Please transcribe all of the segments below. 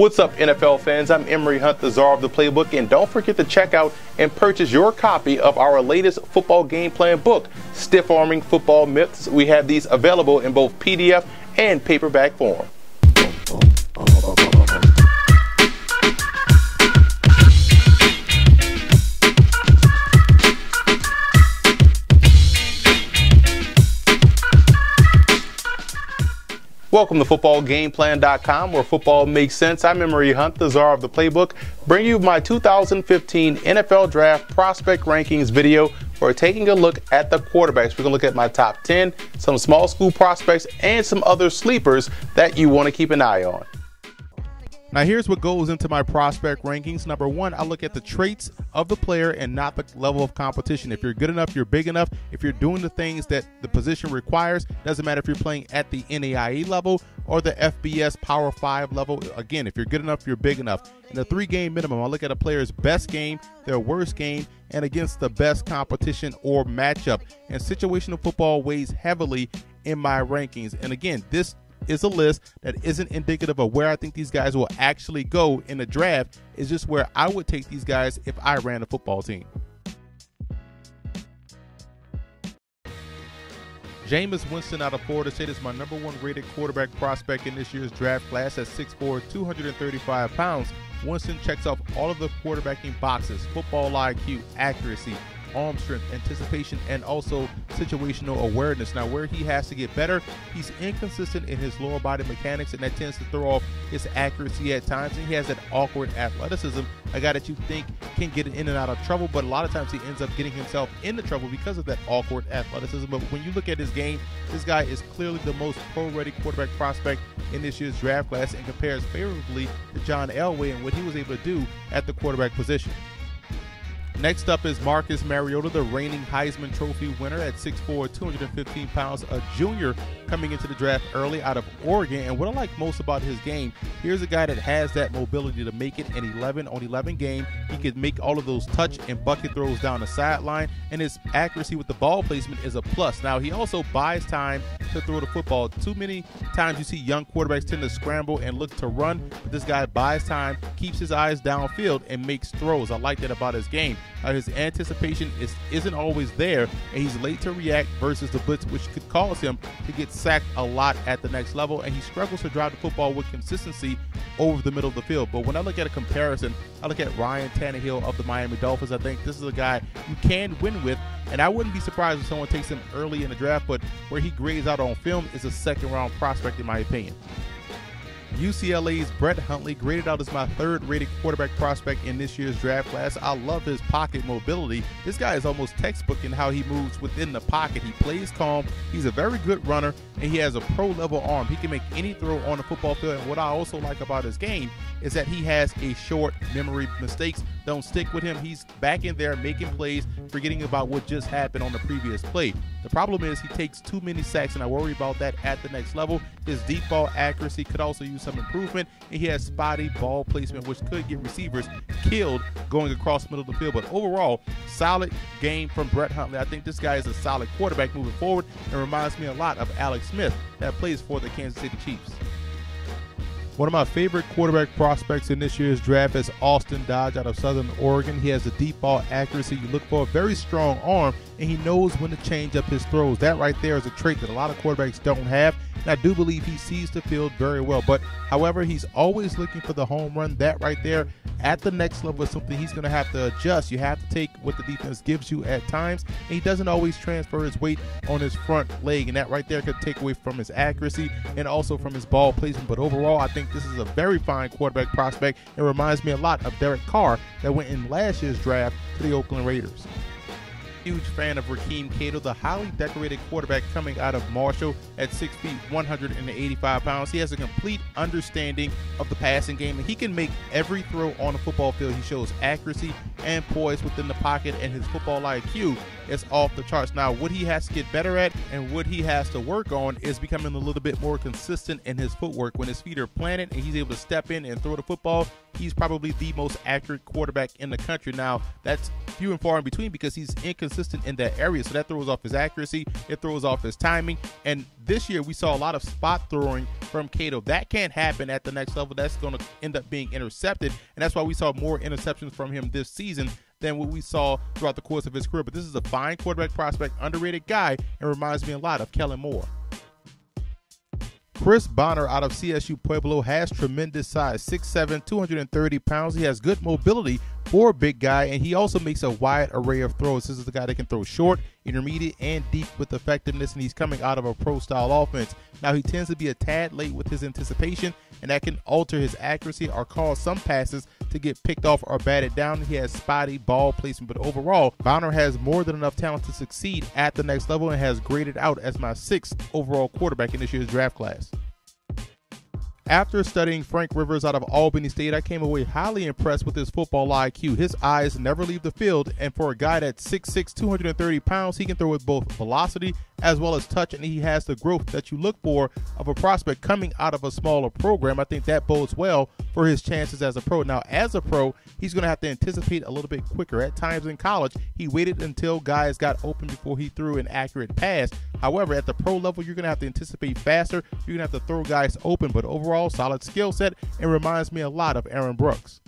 What's up, NFL fans? I'm Emory Hunt, the czar of the playbook, and don't forget to check out and purchase your copy of our latest football game plan book, Stiff Arming Football Myths. We have these available in both PDF and paperback form. Welcome to FootballGamePlan.com, where football makes sense. I'm Emory Hunt, the czar of the playbook, bringing you my 2015 NFL Draft Prospect Rankings video. We're taking a look at the quarterbacks. We're going to look at my top 10, some small school prospects, and some other sleepers that you want to keep an eye on. Now, here's what goes into my prospect rankings. Number one, I look at the traits of the player and not the level of competition. If you're good enough, you're big enough. If you're doing the things that the position requires, doesn't matter if you're playing at the NAIA level or the FBS Power 5 level. Again, if you're good enough, you're big enough. In the 3-game minimum, I look at a player's best game, their worst game, and against the best competition or matchup. And situational football weighs heavily in my rankings. And again, this is a list that isn't indicative of where I think these guys will actually go in the draft. It's just where I would take these guys if I ran a football team. Jameis Winston out of Florida State is my #1 rated quarterback prospect in this year's draft class at 6'4", 235 pounds. Winston checks off all of the quarterbacking boxes: football IQ, accuracy, arm strength, anticipation, and also situational awareness. Now, where he has to get better, he's inconsistent in his lower body mechanics, and that tends to throw off his accuracy at times. And he has that awkward athleticism, a guy that you think can get in and out of trouble, but a lot of times he ends up getting himself into trouble because of that awkward athleticism. But when you look at his game, this guy is clearly the most pro-ready quarterback prospect in this year's draft class and compares favorably to John Elway and what he was able to do at the quarterback position. Next up is Marcus Mariota, the reigning Heisman Trophy winner at 6'4", 215 pounds, a junior coming into the draft early out of Oregon. And what I like most about his game, here's a guy that has that mobility to make it an 11-on-11 game. He can make all of those touch and bucket throws down the sideline, and his accuracy with the ball placement is a plus. Now, he also buys time to throw the football. Too many times you see young quarterbacks tend to scramble and look to run, but this guy buys time, keeps his eyes downfield, and makes throws. I like that about his game. His anticipation isn't always there, and he's late to react versus the blitz, which could cause him to get sacked a lot at the next level, and he struggles to drive the football with consistency over the middle of the field. But when I look at a comparison, I look at Ryan Tannehill of the Miami Dolphins. I think this is a guy you can win with, and I wouldn't be surprised if someone takes him early in the draft, but where he grades out on film is a second-round prospect in my opinion. UCLA's Brett Huntley graded out as my 3rd rated quarterback prospect in this year's draft class. I love his pocket mobility. This guy is almost textbook in how he moves within the pocket. He plays calm, he's a very good runner, and he has a pro-level arm. He can make any throw on the football field, and what I also like about his game is that he has a short memory. Mistakes don't stick with him. He's back in there making plays, forgetting about what just happened on the previous play. The problem is he takes too many sacks, and I worry about that at the next level. His deep ball accuracy could also use some improvement, and he has spotty ball placement, which could get receivers killed going across the middle of the field. But overall, solid game from Brett Huntley. I think this guy is a solid quarterback moving forward and reminds me a lot of Alex Smith that plays for the Kansas City Chiefs. One of my favorite quarterback prospects in this year's draft is Austin Dodge out of Southern Oregon. He has the deep ball accuracy you look for, a very strong arm, and he knows when to change up his throws. That right there is a trait that a lot of quarterbacks don't have, and I do believe he sees the field very well. But however, he's always looking for the home run. That right there at the next level is something he's going to have to adjust. You have to take what the defense gives you at times, and he doesn't always transfer his weight on his front leg, and that right there could take away from his accuracy and also from his ball placement. But overall, I think this is a very fine quarterback prospect. It reminds me a lot of Derek Carr that went in last year's draft to the Oakland Raiders. Huge fan of Rakeem Cato, the highly decorated quarterback coming out of Marshall at 6 feet, 185 pounds. He has a complete understanding of the passing game, and he can make every throw on the football field. He shows accuracy and poise within the pocket, and his football IQ is off the charts. Now, what he has to get better at and what he has to work on is becoming a little bit more consistent in his footwork. When his feet are planted and he's able to step in and throw the football, he's probably the most accurate quarterback in the country. Now, that's few and far in between because he's inconsistent in that area, so that throws off his accuracy, it throws off his timing. And this year we saw a lot of spot throwing from Cato. That can't happen at the next level. That's going to end up being intercepted, and that's why we saw more interceptions from him this season than what we saw throughout the course of his career. But this is a fine quarterback prospect, underrated guy, and reminds me a lot of Kellen Moore. Chris Bonner out of CSU Pueblo has tremendous size, 6'7", 230 pounds. He has good mobility for a big guy, and he also makes a wide array of throws. This is the guy that can throw short, intermediate, and deep with effectiveness, and he's coming out of a pro-style offense. Now, he tends to be a tad late with his anticipation, and that can alter his accuracy or cause some passes to get picked off or batted down. He has spotty ball placement, but overall, Bonner has more than enough talent to succeed at the next level and has graded out as my 6th overall quarterback in this year's draft class. After studying Frank Rivers out of Albany State, I came away highly impressed with his football IQ. His eyes never leave the field, and for a guy that's 6'6", 230 pounds, he can throw with both velocity as well as touch, and he has the growth that you look for of a prospect coming out of a smaller program. I think that bodes well for his chances as a pro. Now, as a pro, he's going to have to anticipate a little bit quicker. At times in college, he waited until guys got open before he threw an accurate pass. However, at the pro level, you're going to have to anticipate faster. You're going to have to throw guys open, but overall, solid skill set, and reminds me a lot of Aaron Brooks.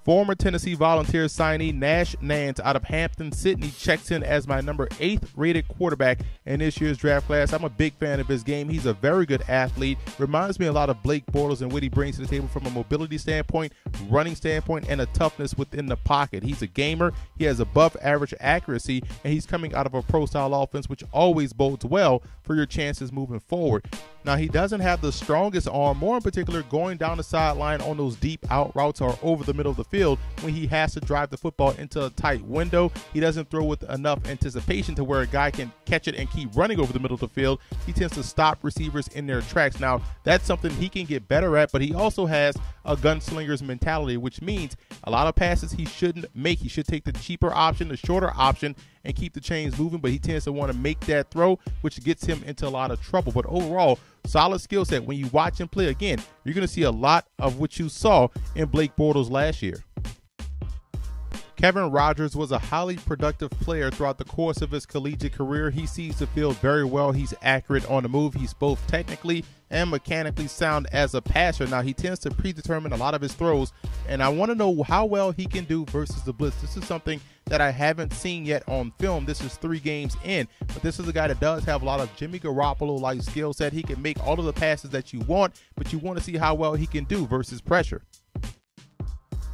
Former Tennessee Volunteers signee Nash Nance out of Hampton, Sydney checks in as my number 8th rated quarterback in this year's draft class. I'm a big fan of his game. He's a very good athlete. Reminds me a lot of Blake Bortles and what he brings to the table from a mobility standpoint, running standpoint, and a toughness within the pocket. He's a gamer. He has above average accuracy, and he's coming out of a pro-style offense, which always bodes well for your chances moving forward. Now, he doesn't have the strongest arm, more in particular going down the sideline on those deep out routes or over the middle of the field when he has to drive the football into a tight window. He doesn't throw with enough anticipation to where a guy can catch it and keep running over the middle of the field. He tends to stop receivers in their tracks. Now, that's something he can get better at, but he also has a gunslinger's mentality, which means a lot of passes he shouldn't make. He should take the cheaper option, the shorter option, and keep the chains moving, but he tends to want to make that throw, which gets him into a lot of trouble. But overall, solid skill set. When you watch him play again, you're going to see a lot of what you saw in Blake Bortles last year. Kevin Rogers was a highly productive player throughout the course of his collegiate career. He sees the field very well. He's accurate on the move. He's both technically and mechanically sound as a passer. Now, he tends to predetermine a lot of his throws, and I want to know how well he can do versus the blitz. This is something that I haven't seen yet on film. This is 3 games in, but this is a guy that does have a lot of Jimmy Garoppolo-like skill set. He can make all of the passes that you want, but you want to see how well he can do versus pressure.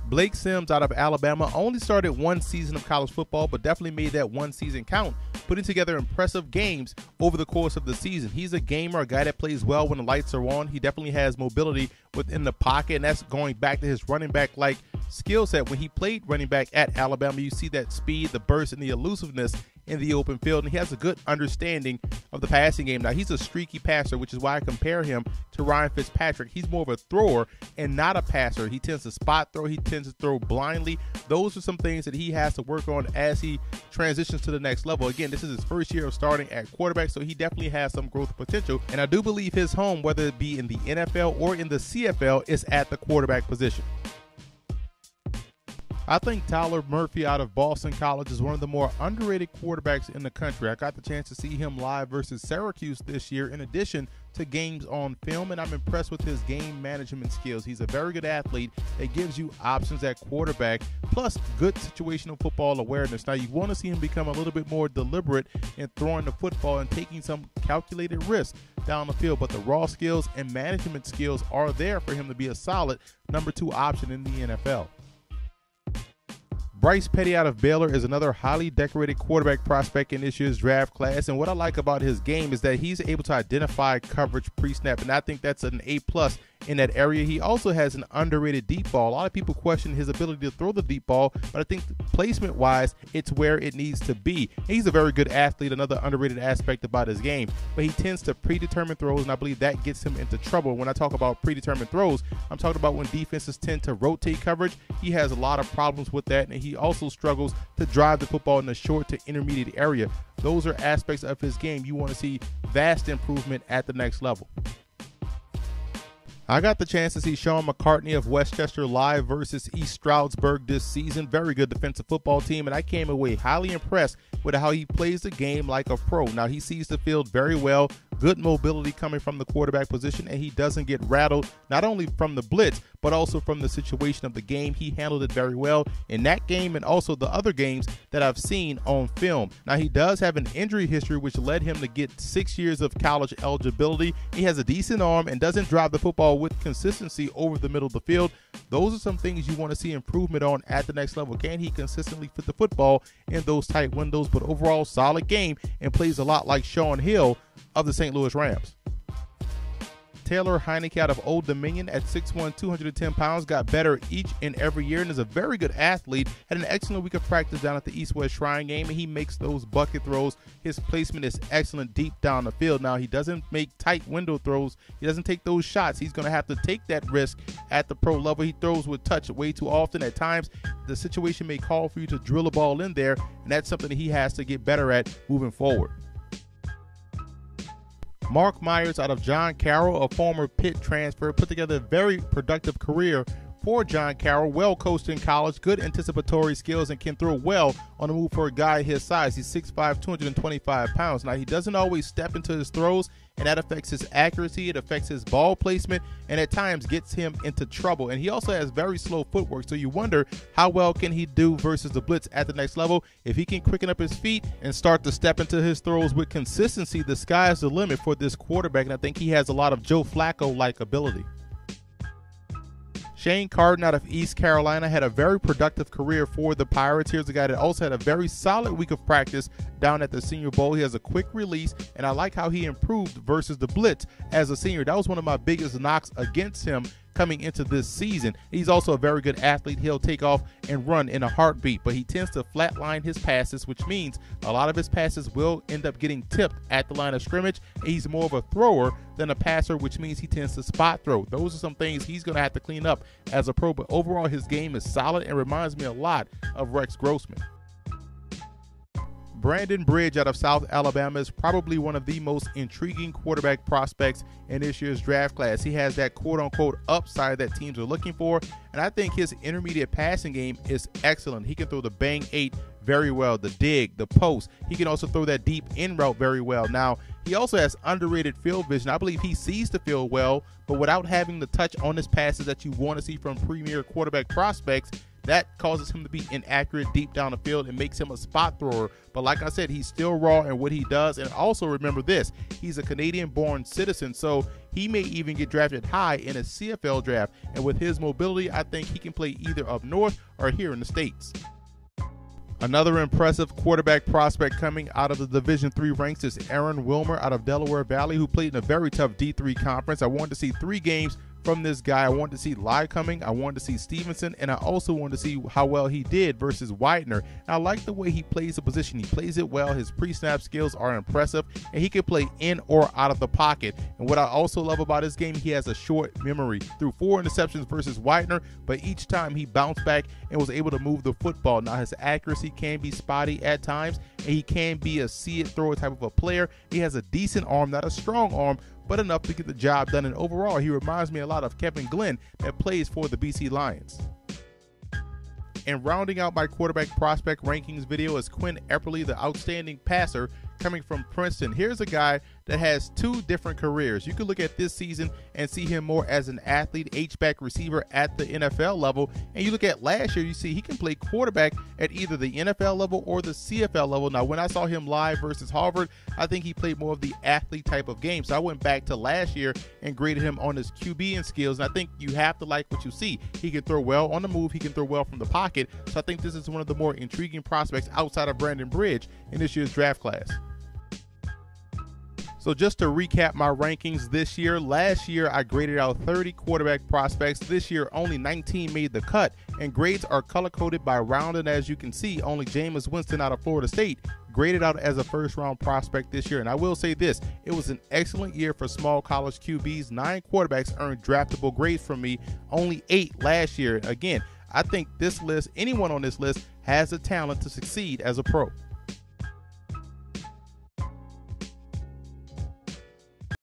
Blake Sims out of Alabama only started 1 season of college football, but definitely made that 1 season count, putting together impressive games over the course of the season. He's a gamer, a guy that plays well when the lights are on. He definitely has mobility within the pocket, and that's going back to his running back-like skill set. When he played running back at Alabama, you see that speed, the burst, and the elusiveness in the open field, and he has a good understanding of the passing game. Now, he's a streaky passer, which is why I compare him to Ryan Fitzpatrick. He's more of a thrower and not a passer. He tends to spot throw. He tends to throw blindly. Those are some things that he has to work on as he transitions to the next level. Again, this is his first year of starting at quarterback, so he definitely has some growth potential, and I do believe his home, whether it be in the NFL or in the CFL, is at the quarterback position. I think Tyler Murphy out of Boston College is one of the more underrated quarterbacks in the country. I got the chance to see him live versus Syracuse this year in addition to games on film, and I'm impressed with his game management skills. He's a very good athlete that gives you options at quarterback, plus good situational football awareness. Now, you want to see him become a little bit more deliberate in throwing the football and taking some calculated risks down the field, but the raw skills and management skills are there for him to be a solid number 2 option in the NFL. Bryce Petty out of Baylor is another highly decorated quarterback prospect in this year's draft class, and what I like about his game is that he's able to identify coverage pre-snap, and I think that's an A+ in that area. He also has an underrated deep ball. A lot of people question his ability to throw the deep ball, but I think placement-wise, it's where it needs to be. He's a very good athlete, another underrated aspect about his game, but he tends to predetermine throws, and I believe that gets him into trouble. When I talk about predetermined throws, I'm talking about when defenses tend to rotate coverage. He has a lot of problems with that, and he also struggles to drive the football in the short to intermediate area. Those are aspects of his game you want to see vast improvement at the next level. I got the chance to see Sean McCartney of Westchester live versus East Stroudsburg this season. Very good defensive football team, and I came away highly impressed with how he plays the game like a pro. Now, he sees the field very well, good mobility coming from the quarterback position, and he doesn't get rattled, not only from the blitz, but also from the situation of the game. He handled it very well in that game and also the other games that I've seen on film. Now, he does have an injury history, which led him to get 6 years of college eligibility. He has a decent arm and doesn't drive the football with consistency over the middle of the field. Those are some things you want to see improvement on at the next level. Can he consistently fit the football in those tight windows? But overall, solid game, and plays a lot like Shaun Hill of the St. Louis Rams. Taylor Heinicke out of Old Dominion at 6'1", 210 pounds, got better each and every year and is a very good athlete. Had an excellent week of practice down at the East-West Shrine game, and he makes those bucket throws. His placement is excellent deep down the field. Now, he doesn't make tight window throws. He doesn't take those shots. He's going to have to take that risk at the pro level. He throws with touch way too often. At times, the situation may call for you to drill a ball in there, and that's something that he has to get better at moving forward. Mark Meyers out of John Carroll, a former Pitt transfer, put together a very productive career for John Carroll. Well coached in college, good anticipatory skills, and can throw well on the move for a guy his size. He's 6'5", 225 pounds. Now, he doesn't always step into his throws, and that affects his accuracy. It affects his ball placement, and at times gets him into trouble. And he also has very slow footwork, so you wonder how well can he do versus the blitz at the next level. If he can quicken up his feet and start to step into his throws with consistency, the sky is the limit for this quarterback, and I think he has a lot of Joe Flacco-like ability. Shane Carden out of East Carolina had a very productive career for the Pirates. Here's a guy that also had a very solid week of practice down at the Senior Bowl. He has a quick release, and I like how he improved versus the blitz as a senior. That was one of my biggest knocks against him coming into this season. He's also a very good athlete. He'll take off and run in a heartbeat, but he tends to flatline his passes, which means a lot of his passes will end up getting tipped at the line of scrimmage. He's more of a thrower than a passer, which means he tends to spot throw. Those are some things he's going to have to clean up as a pro, but overall his game is solid and reminds me a lot of Rex Grossman. Brandon Bridge out of South Alabama is probably one of the most intriguing quarterback prospects in this year's draft class. He has that quote-unquote upside that teams are looking for, and I think his intermediate passing game is excellent. He can throw the bang 8 very well, the dig, the post. He can also throw that deep in route very well. Now, he also has underrated field vision. I believe he sees the field well, but without having the touch on his passes that you want to see from premier quarterback prospects, that causes him to be inaccurate deep down the field and makes him a spot thrower. But like I said, he's still raw in what he does. And also remember this, he's a Canadian-born citizen, so he may even get drafted high in a CFL draft. And with his mobility, I think he can play either up north or here in the States. Another impressive quarterback prospect coming out of the Division III ranks is Aaron Wilmer out of Delaware Valley, who played in a very tough D3 conference. I wanted to see 3 games from this guy. I wanted to see Lycoming, I wanted to see Stevenson, and I also wanted to see how well he did versus Widener. And I like the way he plays the position. He plays it well. His pre-snap skills are impressive, and he can play in or out of the pocket. And what I also love about his game, he has a short memory. Threw 4 interceptions versus Widener, but each time he bounced back and was able to move the football. Now, his accuracy can be spotty at times, and he can be a see-it-throw type of a player. He has a decent arm, not a strong arm, but enough to get the job done. And overall, he reminds me a lot of Kevin Glenn that plays for the BC Lions. And rounding out my quarterback prospect rankings video is Quinn Epperly, the outstanding passer coming from Princeton. Here's a guy that has 2 different careers. You can look at this season and see him more as an athlete, H-back receiver at the NFL level. And you look at last year, you see he can play quarterback at either the NFL level or the CFL level. Now, when I saw him live versus Harvard, I think he played more of the athlete type of game. So I went back to last year and graded him on his QBing skills. And I think you have to like what you see. He can throw well on the move. He can throw well from the pocket. So I think this is one of the more intriguing prospects outside of Brandon Bridge in this year's draft class. So just to recap my rankings this year, last year I graded out 30 quarterback prospects. This year only 19 made the cut, and grades are color-coded by round. And as you can see, only Jameis Winston out of Florida State graded out as a first-round prospect this year. And I will say this, it was an excellent year for small college QBs. 9 quarterbacks earned draftable grades from me, only 8 last year. Again, I think this list, anyone on this list, has the talent to succeed as a pro.